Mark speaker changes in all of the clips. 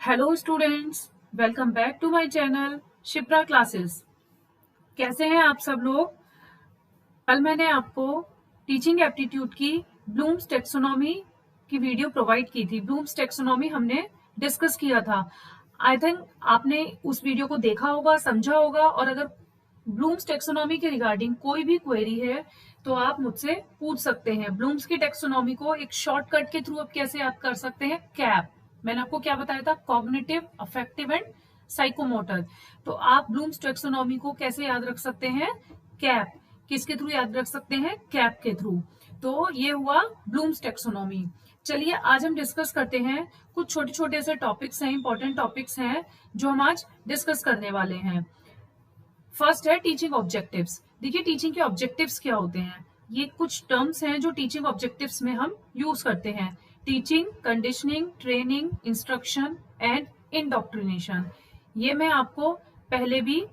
Speaker 1: Hello students, welcome back to my channel Shipra classes. कैसे हैं आप सब लोग। कल मैंने आपको टीचिंग एप्टीट्यूड की ब्लूम्स टेक्सोनॉमी की वीडियो प्रोवाइड की थी। ब्लूम्स टेक्सोनॉमी हमने डिस्कस किया था। आई थिंक आपने उस वीडियो को देखा होगा, समझा होगा, और अगर ब्लूम्स टेक्सोनॉमी के रिगार्डिंग कोई भी क्वेरी है तो आप मुझसे पूछ सकते हैं। ब्लूम्स की टेक्सोनॉमी को एक शॉर्टकट के थ्रू आप कैसे याद कर सकते हैं, कैप। मैंने आपको क्या बताया था, कॉग्निटिव, अफेक्टिव एंड साइकोमोटर। तो आप ब्लूम्स टेक्सोनॉमी को कैसे याद रख सकते हैं, कैप। किसके थ्रू याद रख सकते हैं, कैप के थ्रू। तो ये हुआ ब्लूम्स टेक्सोनॉमी। चलिए आज हम डिस्कस करते हैं, कुछ छोटे छोटे से टॉपिक्स हैं, इंपॉर्टेंट टॉपिक्स हैं जो हम आज डिस्कस करने वाले हैं। फर्स्ट है टीचिंग ऑब्जेक्टिव्स। देखिए टीचिंग के ऑब्जेक्टिव्स क्या होते हैं। ये कुछ टर्म्स हैं जो टीचिंग ऑब्जेक्टिव्स में हम यूज करते हैं। Teaching, conditioning, training, instruction and indoctrination. ये मैं आपको पहले भी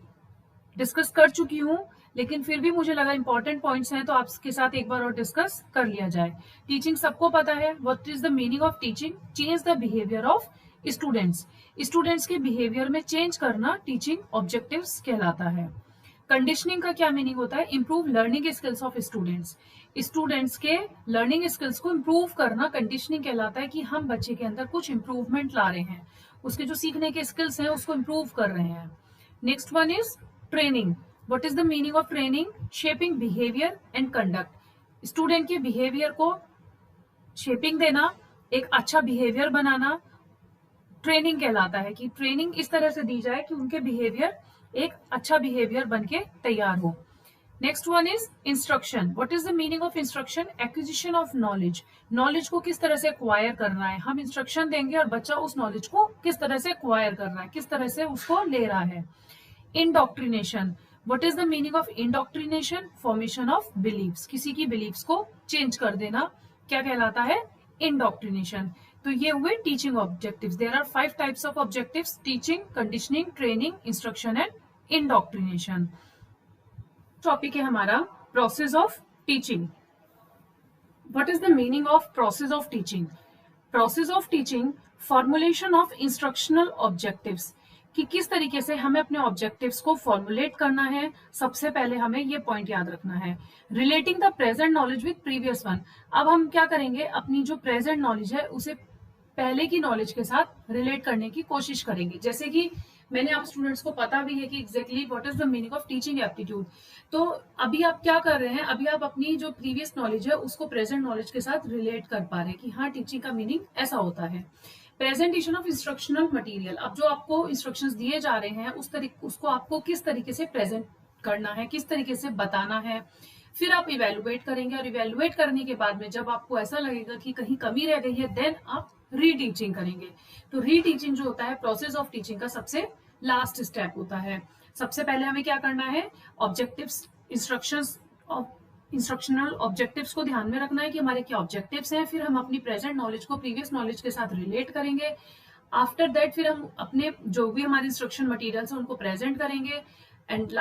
Speaker 1: डिस्कस कर चुकी हूँ, लेकिन फिर भी मुझे लगा इंपॉर्टेंट पॉइंट्स हैं तो आपके साथ एक बार और डिस्कस कर लिया जाए। टीचिंग सबको पता है, what is the meaning of teaching, change the behaviour of students. Students के बिहेवियर में चेंज करना टीचिंग ऑब्जेक्टिव्स कहलाता है। कंडीशनिंग का क्या मीनिंग होता है, improve learning skills of students. Students के लर्निंग स्किल्स को इंप्रूव करना कंडीशनिंग कहलाता है, कि हम बच्चे के अंदर कुछ इंप्रूवमेंट ला रहे हैं, उसके जो सीखने के स्किल्स हैं उसको इंप्रूव कर रहे हैं। Next one is training. What is the meaning of training, shaping behaviour and conduct. Student के बिहेवियर को शेपिंग देना, एक अच्छा बिहेवियर बनाना ट्रेनिंग कहलाता है, कि ट्रेनिंग इस तरह से दी जाए कि उनके बिहेवियर एक अच्छा बिहेवियर बन के तैयार हो। Next one is instruction. What is the meaning of instruction, acquisition of knowledge. Knowledge को किस तरह से एक्वायर करना है, हम इंस्ट्रक्शन देंगे और बच्चा उस नॉलेज को किस तरह से एक्वायर कर रहा है, किस तरह से उसको ले रहा है। Indoctrination. What is the meaning of indoctrination, formation of beliefs. किसी की बिलीव्स को चेंज कर देना क्या कहलाता है, इंडोक्ट्रिनेशन। तो ये हुए teaching objectives. There are 5 types of objectives, teaching, conditioning, training, instruction and indoctrination. Topic है हमारा process of teaching. What is the meaning of process of teaching. Process of teaching, formulation of instructional objectives, कि किस तरीके से हमें अपने objectives को formulate करना है। सबसे पहले हमें ये पॉइंट याद रखना है, relating the present knowledge with previous one. अब हम क्या करेंगे, अपनी जो प्रेजेंट नॉलेज है उसे पहले की नॉलेज के साथ रिलेट करने की कोशिश करेंगे। जैसे कि मैंने आप स्टूडेंट्स को पता भी है कि exactly what is the meaning of teaching aptitude. तो अभी आप क्या कर रहे हैं, अभी आप अपनी जो प्रीवियस नॉलेज है उसको प्रेजेंट नॉलेज के साथ रिलेट कर पा रहे हैं कि हाँ टीचिंग का मीनिंग ऐसा होता है। Presentation of instructional material. अब जो आपको इंस्ट्रक्शंस दिए जा रहे हैं उसको आपको किस तरीके से प्रेजेंट करना है, किस तरीके से बताना है। फिर आप इवेलुएट करेंगे, और इवेलुएट करने के बाद में जब आपको ऐसा लगेगा कि कहीं कमी रह गई है, देन आप रीटीचिंग करेंगे। तो रीटीचिंग जो होता है प्रोसेस ऑफ टीचिंग का सबसे लास्ट स्टेप होता है। सबसे पहले हमें क्या करना है, ऑब्जेक्टिव्स, इंस्ट्रक्शनल ऑब्जेक्टिव्स को ध्यान में रखना है कि हमारे क्या ऑब्जेक्टिव्स हैं। फिर हम अपनी प्रेजेंट नॉलेज को प्रीवियस नॉलेज के साथ रिलेट करेंगे। आफ्टर दैट फिर हम अपने जो भी हमारे इंस्ट्रक्शन मटेरियल्स हैं उनको प्रेजेंट करेंगे। And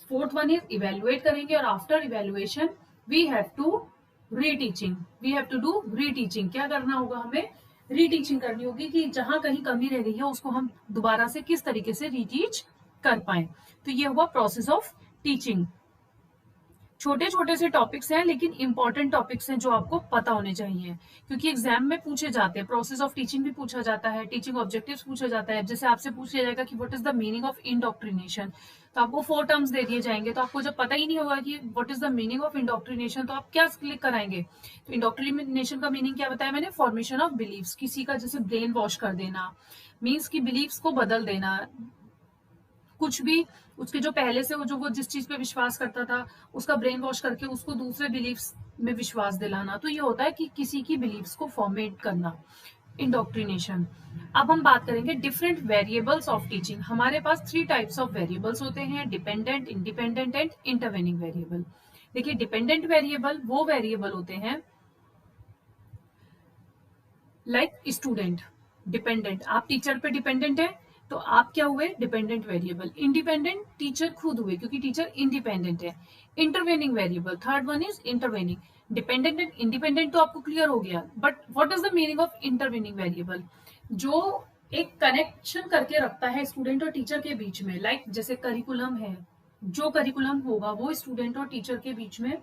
Speaker 1: fourth one is evaluate करेंगे, और after evaluation we have to reteaching. We have to do reteaching. क्या करना होगा, हमें रीटीचिंग करनी होगी, कि जहां कहीं कमी रह गई है उसको हम दोबारा से किस तरीके से रीटीच कर पाए। तो ये हुआ प्रोसेस ऑफ टीचिंग। छोटे छोटे से टॉपिक्स हैं लेकिन इंपॉर्टेंट टॉपिक्स हैं जो आपको पता होने चाहिए, क्योंकि एग्जाम में पूछे जाते हैं। प्रोसेस ऑफ टीचिंग भी पूछा जाता है, टीचिंग ऑब्जेक्टिव्स पूछा जाता है। जैसे आपसे पूछा जाएगा कि what is the meaning of indoctrination, तो आपको 4 टर्म्स दे दिए जाएंगे। तो आपको जब पता ही नहीं होगा कि what is the meaning of indoctrination, तो आप क्या क्लिक कराएंगे। तो इंडोक्ट्रिनेशन का मीनिंग क्या बताया मैंने, फॉर्मेशन ऑफ बिलीव्स। किसी का जैसे ब्रेन वॉश कर देना, मीन्स की बिलीव्स को बदल देना। कुछ भी उसके जो पहले से वो जिस चीज पे विश्वास करता था उसका ब्रेन वॉश करके उसको दूसरे बिलीफ्स में विश्वास दिलाना। तो ये होता है कि किसी की बिलीफ्स को फॉर्मेट करना, इंडोक्ट्रिनेशन। अब हम बात करेंगे डिफरेंट वेरिएबल्स ऑफ टीचिंग। हमारे पास 3 टाइप्स ऑफ वेरिएबल्स होते हैं, dependent, independent and intervening variable. देखिए डिपेंडेंट वेरिएबल वो वेरिएबल होते हैं लाइक स्टूडेंट। डिपेंडेंट, आप टीचर पे डिपेंडेंट है तो आप क्या हुए, डिपेंडेंट वेरिएबल। इंडिपेंडेंट, टीचर खुद हुए क्योंकि टीचर इंडिपेंडेंट है। Intervening variable, third one is intervening. Dependent and independent तो आपको क्लियर हो गया, but what is the meaning of intervening variable. जो एक कनेक्शन करके रखता है स्टूडेंट और टीचर के बीच में। लाइक जैसे करिकुलम है, जो करिकुलम होगा वो स्टूडेंट और टीचर के बीच में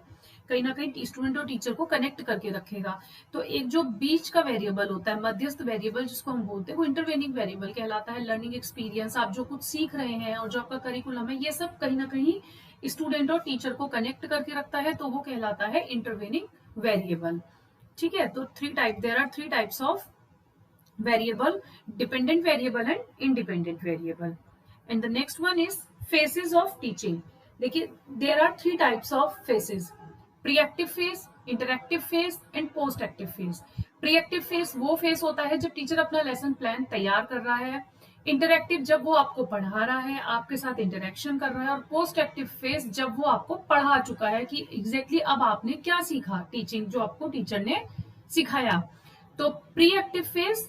Speaker 1: कहीं ना कहीं स्टूडेंट और टीचर को कनेक्ट करके रखेगा। तो एक जो बीच का वेरिएबल होता है, मध्यस्थ वेरिएबल जिसको हम बोलते हैं, वो इंटरवेनिंग वेरिएबल कहलाता है। लर्निंग एक्सपीरियंस, आप जो कुछ सीख रहे हैं और जो आपका करिकुलम है, ये सब कहीं ना कहीं स्टूडेंट और टीचर को कनेक्ट करके रखता है, तो वो कहलाता है इंटरवेनिंग वेरिएबल। ठीक है, तो there are three types of variable: dependent variable and independent variable. And the next one is phases of teaching. देखिए, there are three types of phases: pre-active phase, interactive phase and post-active phase. pre-active phase वो phase होता है जब teacher अपना lesson plan तैयार कर रहा है। इंटरएक्टिव जब वो आपको पढ़ा रहा है, आपके साथ इंटरेक्शन कर रहा है। और पोस्ट एक्टिव फेज जब वो आपको पढ़ा चुका है कि एग्जैक्टली अब आपने क्या सीखा, टीचिंग जो आपको टीचर ने सिखाया। तो प्री एक्टिव फेज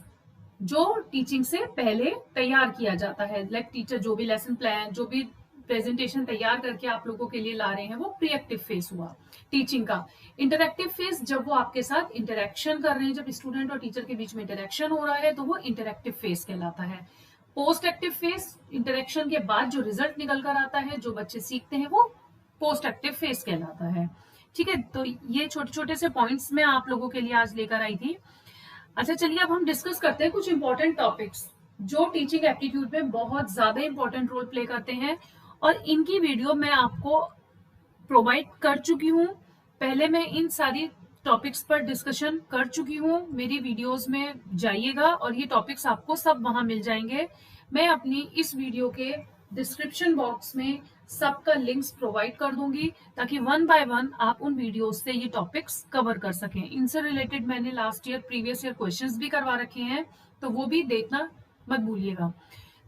Speaker 1: जो टीचिंग से पहले तैयार किया जाता है, लाइक टीचर जो भी लेसन प्लान, जो भी प्रेजेंटेशन तैयार करके आप लोगों के लिए ला रहे हैं, वो प्री एक्टिव फेज हुआ टीचिंग का। इंटरएक्टिव फेज जब वो आपके साथ इंटरेक्शन कर रहे हैं, जब स्टूडेंट और टीचर के बीच में इंटरेक्शन हो रहा है, तो वो इंटरएक्टिव फेज कहलाता है। पोस्ट एक्टिव फेज, इंटरेक्शन के बाद जो रिजल्ट निकल कर आता है, जो बच्चे सीखते हैं, वो पोस्ट एक्टिव फेज कहलाता है। ठीक है, तो ये छोटे छोटे से पॉइंट्स मैं आप लोगों के लिए आज लेकर आई थी। अच्छा, चलिए अब हम डिस्कस करते हैं कुछ इंपॉर्टेंट टॉपिक्स जो टीचिंग एप्टीट्यूड में बहुत ज्यादा इंपॉर्टेंट रोल प्ले करते हैं, और इनकी वीडियो मैं आपको प्रोवाइड कर चुकी हूँ। पहले मैं इन सारी टॉपिक्स पर डिस्कशन कर चुकी हूँ। मेरी वीडियोस में जाइएगा और ये टॉपिक्स आपको सब वहां मिल जाएंगे। मैं अपनी इस वीडियो के डिस्क्रिप्शन बॉक्स में सबका लिंक्स प्रोवाइड कर दूंगी, ताकि वन बाय वन आप उन वीडियोस से ये टॉपिक्स कवर कर सकें। इनसे रिलेटेड मैंने last year, previous year questions भी करवा रखे हैं, तो वो भी देखना मत भूलिएगा।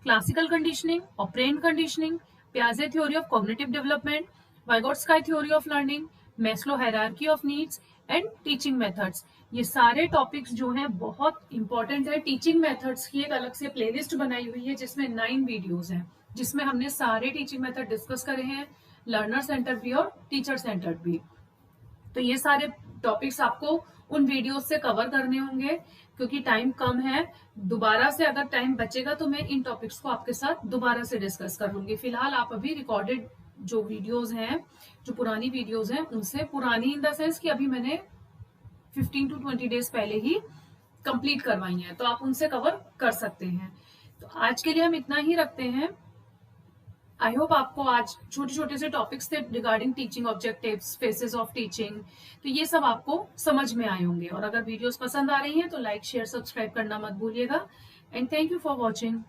Speaker 1: क्लासिकल कंडीशनिंग, ऑपरेंट कंडीशनिंग, पियाजे theory of cognitive development, Vygotsky theory of learning, Maslow hierarchy of needs and teaching methods, ये सारे टॉपिक्स जो हैं बहुत इंपॉर्टेंट है। टीचिंग मेथड्स की एक अलग से प्लेलिस्ट बनाई हुई है जिसमें 9 वीडियोस हैं, जिसमें हमने सारे टीचिंग मेथड डिस्कस करे हैं, लर्नर सेंटर्ड भी और टीचर सेंटर्ड भी। तो ये सारे टॉपिक्स आपको उन वीडियोस से कवर करने होंगे, क्योंकि टाइम कम है। दोबारा से अगर टाइम बचेगा तो मैं इन टॉपिक्स को आपके साथ दोबारा से डिस्कस कर लूंगी। फिलहाल आप अभी रिकॉर्डेड जो वीडियोस हैं, जो पुरानी वीडियोस हैं, उनसे, पुरानी इन द सेंस कि अभी मैंने 15 to 20 डेज पहले ही कंप्लीट करवाई हैं, तो आप उनसे कवर कर सकते हैं। तो आज के लिए हम इतना ही रखते हैं। आई होप आपको आज छोटे छोटे से टॉपिक्स थे regarding teaching objectives, faces of teaching, तो ये सब आपको समझ में आए होंगे। और अगर वीडियोस पसंद आ रही हैं तो लाइक, शेयर, सब्सक्राइब करना मत भूलिएगा। And thank you for watching.